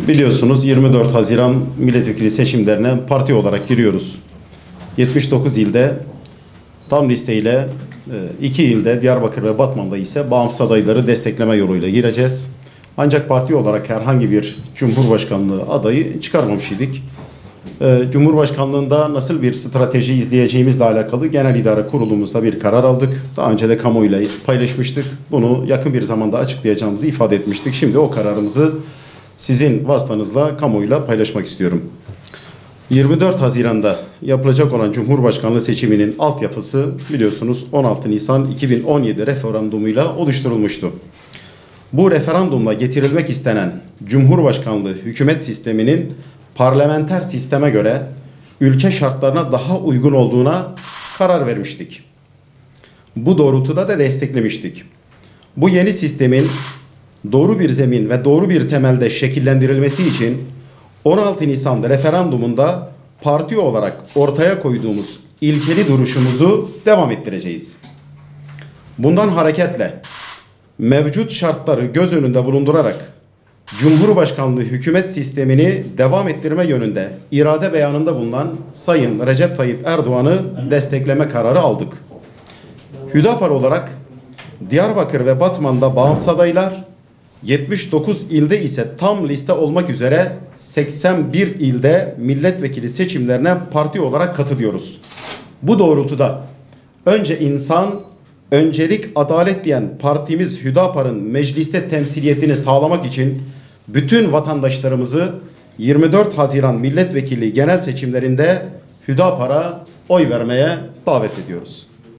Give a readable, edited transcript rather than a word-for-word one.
Biliyorsunuz 24 Haziran milletvekili seçimlerine parti olarak giriyoruz. 79 ilde tam listeyle 2 ilde Diyarbakır ve Batman'da ise bağımsız adayları destekleme yoluyla gireceğiz. Ancak parti olarak herhangi bir Cumhurbaşkanlığı adayı çıkarmamış idik. Cumhurbaşkanlığında nasıl bir strateji izleyeceğimizle alakalı Genel İdare Kurulumuzda bir karar aldık. Daha önce de kamuoyuyla paylaşmıştık. Bunu yakın bir zamanda açıklayacağımızı ifade etmiştik. Şimdi o kararımızı sizin vasıtanızla kamuoyuyla paylaşmak istiyorum. 24 Haziran'da yapılacak olan Cumhurbaşkanlığı seçiminin altyapısı biliyorsunuz 16 Nisan 2017 referandumuyla oluşturulmuştu. Bu referandumla getirilmek istenen Cumhurbaşkanlığı hükümet sisteminin parlamenter sisteme göre ülke şartlarına daha uygun olduğuna karar vermiştik. Bu doğrultuda da desteklemiştik. Bu yeni sistemin doğru bir zemin ve doğru bir temelde şekillendirilmesi için 16 Nisan referandumunda parti olarak ortaya koyduğumuz ilkeli duruşumuzu devam ettireceğiz. Bundan hareketle mevcut şartları göz önünde bulundurarak Cumhurbaşkanlığı hükümet sistemini devam ettirme yönünde irade beyanında bulunan Sayın Recep Tayyip Erdoğan'ı destekleme kararı aldık. Hüdapar olarak Diyarbakır ve Batman'da bağımsız adaylar, 79 ilde ise tam liste olmak üzere 81 ilde milletvekili seçimlerine parti olarak katılıyoruz. Bu doğrultuda önce insan, öncelik adalet diyen partimiz Hüdapar'ın mecliste temsiliyetini sağlamak için bütün vatandaşlarımızı 24 Haziran milletvekili genel seçimlerinde Hüdapar'a oy vermeye davet ediyoruz.